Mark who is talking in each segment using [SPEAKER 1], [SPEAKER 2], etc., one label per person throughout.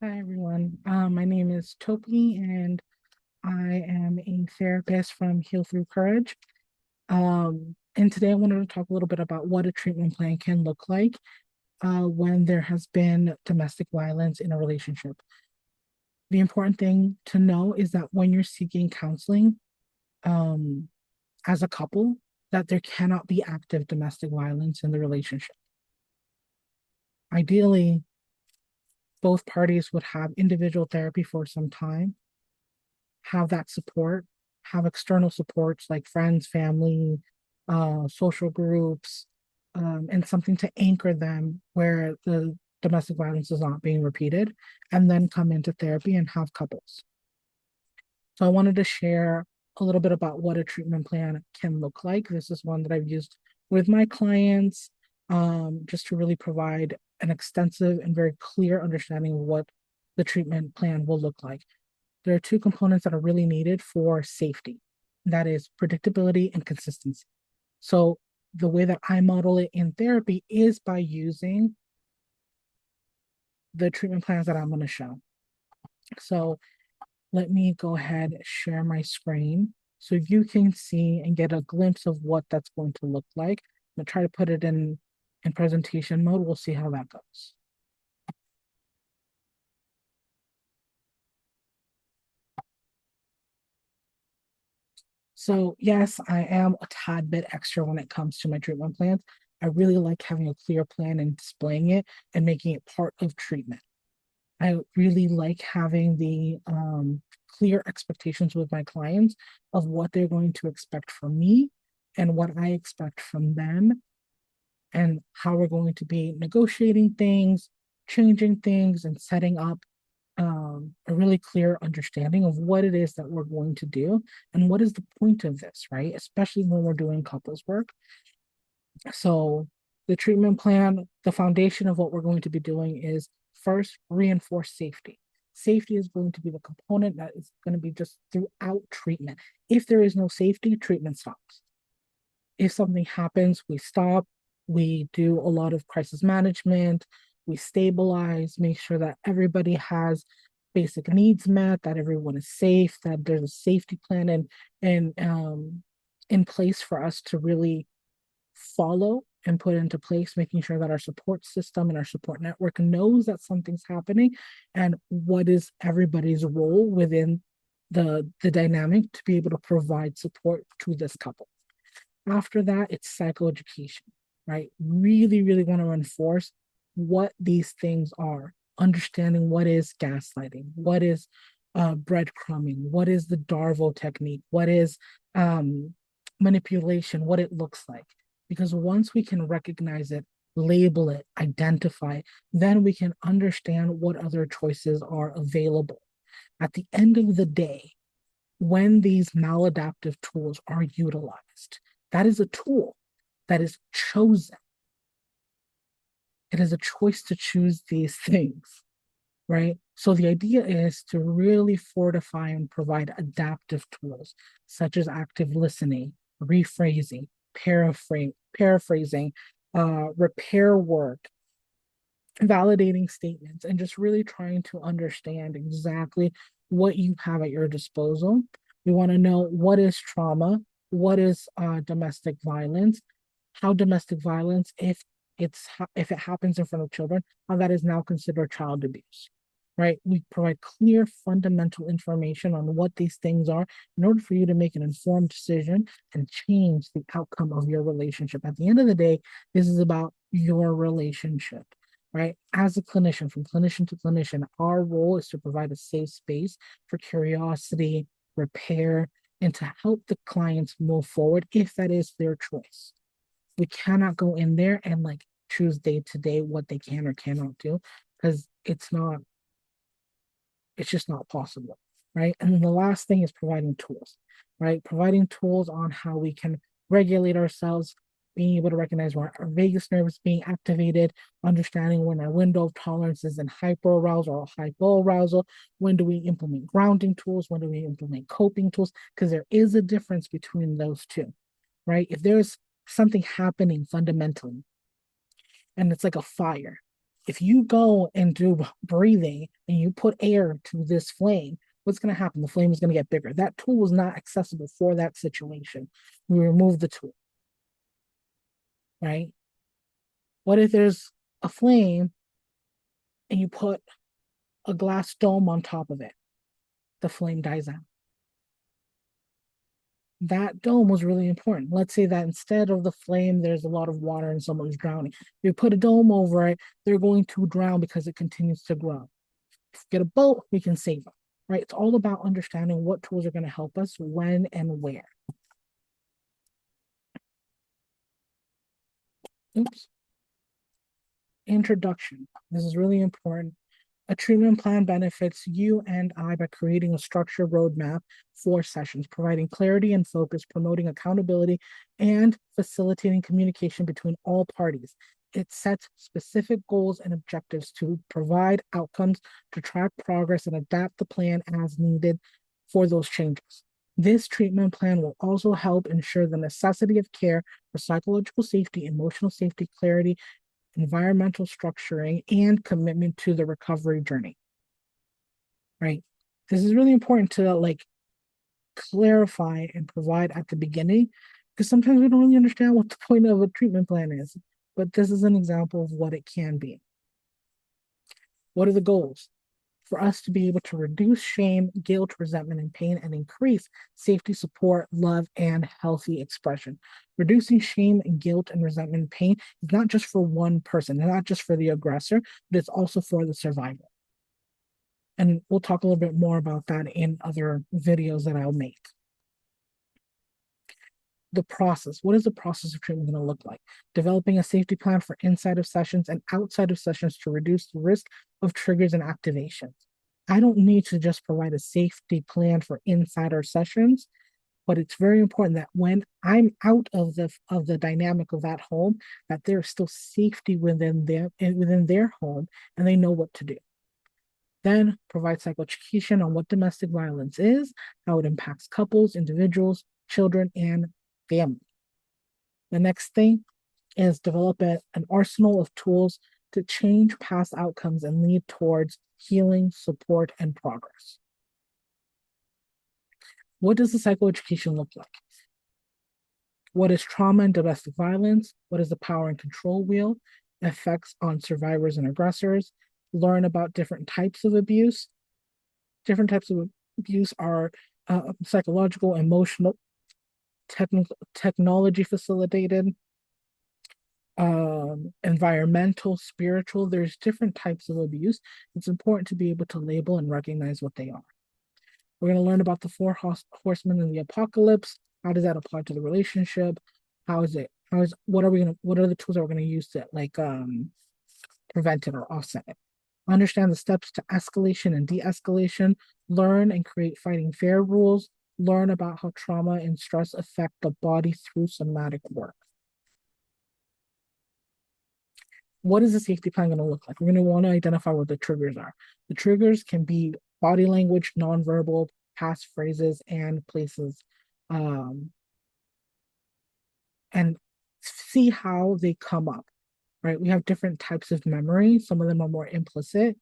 [SPEAKER 1] Hi, everyone. My name is Topi, and I am a therapist from Heal Through Courage. And today I wanted to talk a little bit about what a treatment plan can look like when there has been domestic violence in a relationship. The important thing to know is that when you're seeking counseling um, as a couple, that there cannot be active domestic violence in the relationship. Ideally, both parties would have individual therapy for some time, have that support, have external supports like friends, family, social groups, and something to anchor them where the domestic violence is not being repeated, and then come into therapy and have couples. So I wanted to share a little bit about what a treatment plan can look like. This is one that I've used with my clients, just to really provide an extensive and very clear understanding of what the treatment plan will look like. There are two components that are really needed for safety. That is predictability and consistency. So the way that I model it in therapy is by using the treatment plans that I'm going to show. So let me go ahead and share my screen so you can see and get a glimpse of what that's going to look like. I'm going to try to put it in presentation mode. We'll see how that goes. So yes, I am a tad bit extra when it comes to my treatment plans. I really like having a clear plan and displaying it and making it part of treatment. I really like having the clear expectations with my clients of what they're going to expect from me and what I expect from them and how we're going to be negotiating things, changing things, and setting up a really clear understanding of what it is that we're going to do and what is the point of this, right? Especially when we're doing couples work. So, the treatment plan, the foundation of what we're going to be doing is first reinforce safety. Safety is going to be the component that is going to be just throughout treatment. If there is no safety, treatment stops. If something happens, we stop, we do a lot of crisis management, we stabilize, make sure that everybody has basic needs met, that everyone is safe, that there's a safety plan and in place for us to really follow and put into place, making sure that our support system and our support network knows that something's happening and what is everybody's role within the dynamic to be able to provide support to this couple. After that, it's psychoeducation, right? Really, really want to enforce what these things are, understanding what is gaslighting, what is breadcrumbing, what is the Darvo technique, what is manipulation, what it looks like. Because once we can recognize it, label it, identify it, then we can understand what other choices are available. At the end of the day, when these maladaptive tools are utilized, that is a tool that is chosen. It is a choice to choose these things, right? So the idea is to really fortify and provide adaptive tools such as active listening, rephrasing, paraphrasing, repair work, validating statements, and just really trying to understand exactly what you have at your disposal. We want to know what is trauma, what is domestic violence, how domestic violence, if it happens in front of children, how that is now considered child abuse. Right? We provide clear fundamental information on what these things are in order for you to make an informed decision and change the outcome of your relationship. At the end of the day, this is about your relationship, right? As a clinician, from clinician to clinician, our role is to provide a safe space for curiosity, repair, and to help the clients move forward if that is their choice. We cannot go in there and like choose day to day what they can or cannot do because it's just not possible, right? And then the last thing is providing tools, right? Providing tools on how we can regulate ourselves, being able to recognize when our vagus nerve is being activated, understanding when our window of tolerance is in hyperarousal or hypoarousal, when do we implement grounding tools, when do we implement coping tools, because there is a difference between those two, right? If there's something happening fundamentally and it's like a fire, If you go and do breathing and you put air to this flame, what's going to happen? The flame is going to get bigger. That tool was not accessible for that situation. We removed the tool, right? What if there's a flame and you put a glass dome on top of it? The flame dies out. That dome was really important. Let's say that instead of the flame, there's a lot of water and someone's drowning. If you put a dome over it, they're going to drown because it continues to grow. If we get a boat, we can save them, right? It's all about understanding what tools are going to help us when and where. Oops. Introduction. This is really important. A treatment plan benefits you and I by creating a structured roadmap for sessions, providing clarity and focus, promoting accountability, and facilitating communication between all parties. It sets specific goals and objectives to provide outcomes, to track progress, and adapt the plan as needed for those changes. This treatment plan will also help ensure the necessity of care for psychological safety, emotional safety, clarity, environmental structuring, and commitment to the recovery journey, right? This is really important to like clarify and provide at the beginning because sometimes we don't really understand what the point of a treatment plan is, but this is an example of what it can be. What are the goals? For us to be able to reduce shame, guilt, resentment, and pain, and increase safety, support, love, and healthy expression. Reducing shame, guilt, and resentment and pain is not just for one person, not just for the aggressor, but it's also for the survivor. And we'll talk a little bit more about that in other videos that I'll make. The process. What is the process of treatment going to look like? Developing a safety plan for inside of sessions and outside of sessions to reduce the risk of triggers and activations. I don't need to just provide a safety plan for inside our sessions, but it's very important that when I'm out of the dynamic of that home, that there's still safety within their home and they know what to do. Then provide psychoeducation on what domestic violence is, how it impacts couples, individuals, children, and family. The next thing is develop an arsenal of tools to change past outcomes and lead towards healing, support, and progress. What does the psychoeducation look like? What is trauma and domestic violence? What is the power and control wheel? Effects on survivors and aggressors. Learn about different types of abuse. Different types of abuse are psychological, emotional, technology facilitated, environmental, spiritual. There's different types of abuse. It's important to be able to label and recognize what they are. We're going to learn about the four horsemen in the apocalypse. How does that apply to the relationship? What are the tools that we're going to use to prevent it or offset it? Understand the steps to escalation and de-escalation. Learn and create fighting fair rules. Learn about how trauma and stress affect the body through somatic work. What is the safety plan going to look like? We're going to want to identify what the triggers are. The triggers can be body language, nonverbal, past phrases, and places. And see how they come up, right? We have different types of memory. Some of them are more implicit.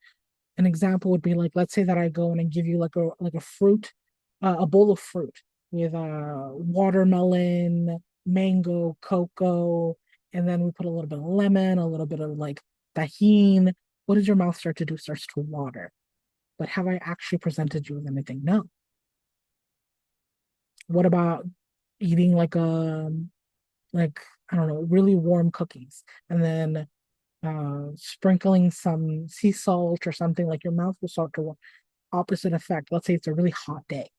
[SPEAKER 1] An example would be like, let's say that I go and I give you like a fruit, a bowl of fruit with watermelon, mango, cocoa, and then we put a little bit of lemon, a little bit of like tahine. What does your mouth start to do? It starts to water. But have I actually presented you with anything? No. What about eating like I don't know, really warm cookies and then sprinkling some sea salt or something, like your mouth will start to opposite effect. Let's say it's a really hot day,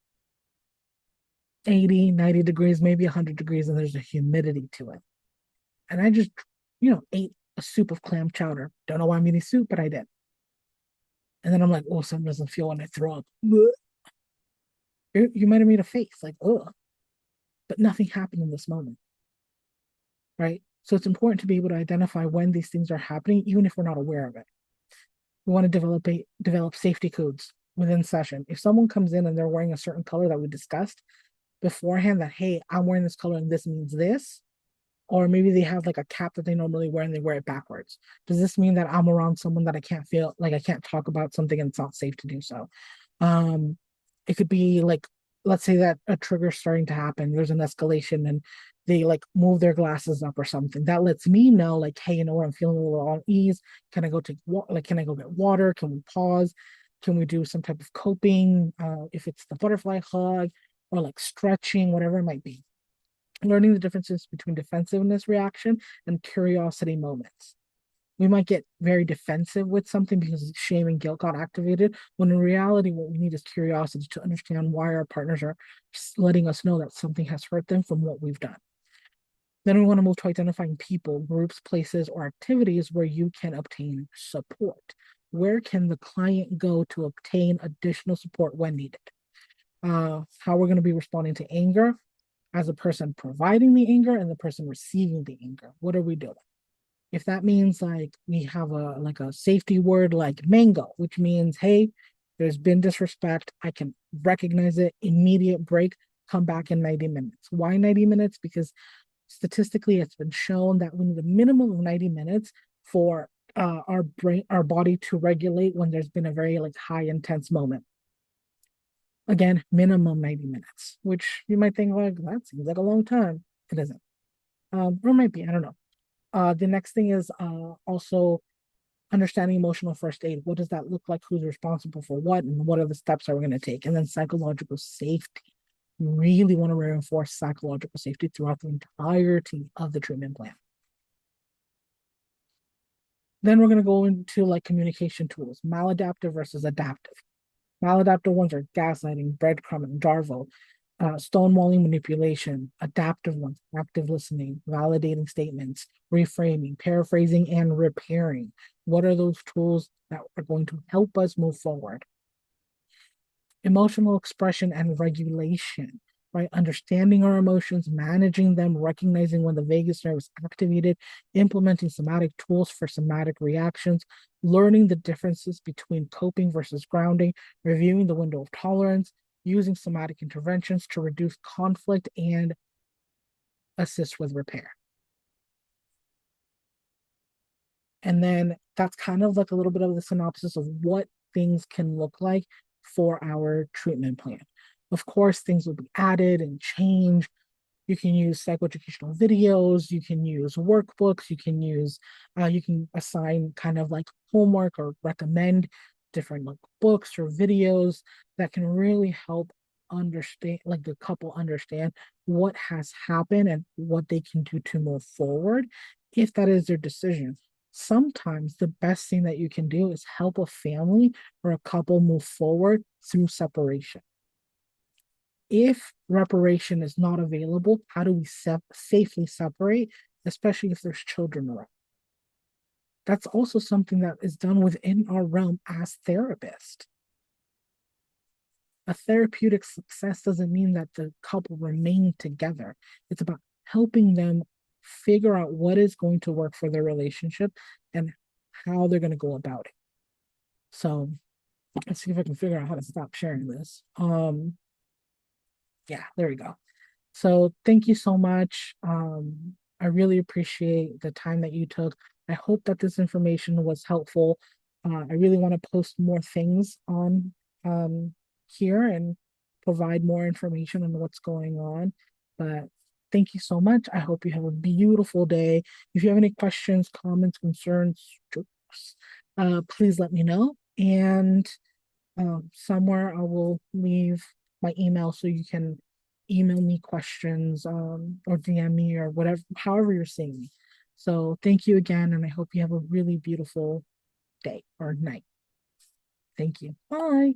[SPEAKER 1] 80, 90 degrees, maybe 100 degrees, and there's a humidity to it. And I just, ate a soup of clam chowder. Don't know why I'm eating soup, but I did. And then I'm like, oh, something doesn't feel when I throw up. You might have made a face like, oh, but nothing happened in this moment, right? So it's important to be able to identify when these things are happening, even if we're not aware of it. We want to develop safety codes within session. If someone comes in and they're wearing a certain color that we discussed beforehand, that, hey, I'm wearing this color and this means this, or maybe they have like a cap that they normally wear and they wear it backwards. Does this mean that I'm around someone that I can't feel like I can't talk about something and it's not safe to do so? Um, it could be like, let's say that a trigger's starting to happen, there's an escalation and they like move their glasses up or something. That lets me know, like, hey, you know what, I'm feeling a little unease. Can I go take like can I go get water? Can we pause? Can we do some type of coping? If it's the butterfly hug or like stretching, whatever it might be. Learning the differences between defensiveness reaction and curiosity moments. We might get very defensive with something because shame and guilt got activated, when in reality, what we need is curiosity to understand why our partners are letting us know that something has hurt them from what we've done. Then we want to move to identifying people, groups, places, or activities where you can obtain support. Where can the client go to obtain additional support when needed? How we're going to be responding to anger as a person providing the anger and the person receiving the anger. What are we doing? If that means like we have a safety word like mango, which means, hey, there's been disrespect, I can recognize it, immediate break, come back in 90 minutes. Why 90 minutes? Because statistically it's been shown that we need a minimum of 90 minutes for our body to regulate when there's been a very like high intense moment. Again, minimum 90 minutes, which you might think like that seems like a long time. It isn't. Or it might be, I don't know. The next thing is also understanding emotional first aid. What does that look like? Who's responsible for what? And what are the steps that we're going to take? And then psychological safety. We really want to reinforce psychological safety throughout the entirety of the treatment plan. Then we're going to go into like communication tools, maladaptive versus adaptive. Maladaptive ones are gaslighting, breadcrumbing, Darvo, stonewalling manipulation, adaptive ones, active listening, validating statements, reframing, paraphrasing, and repairing. What are those tools that are going to help us move forward? Emotional expression and regulation, right? Understanding our emotions, managing them, recognizing when the vagus nerve is activated, implementing somatic tools for somatic reactions, learning the differences between coping versus grounding, reviewing the window of tolerance, using somatic interventions to reduce conflict and assist with repair. And then that's kind of like a little bit of the synopsis of what things can look like for our treatment plan. Of course, things will be added and changed. You can use psychoeducational videos, you can use workbooks, you can assign kind of like homework or recommend different like books or videos that can really help understand, like the couple understand what has happened and what they can do to move forward if that is their decision. Sometimes the best thing that you can do is help a family or a couple move forward through separation. If reparation is not available, how do we safely separate, especially if there's children around? That's also something that is done within our realm as therapists. A therapeutic success doesn't mean that the couple remain together. It's about helping them figure out what is going to work for their relationship and how they're going to go about it. So let's see if I can figure out how to stop sharing this. Yeah, there we go. So thank you so much. I really appreciate the time that you took. I hope that this information was helpful. I really want to post more things on here and provide more information on what's going on. But thank you so much. I hope you have a beautiful day. If you have any questions, comments, concerns, jokes, please let me know. And somewhere I will leave my email so you can email me questions or DM me or whatever, however you're seeing me. So thank you again, and I hope you have a really beautiful day or night. Thank you. Bye.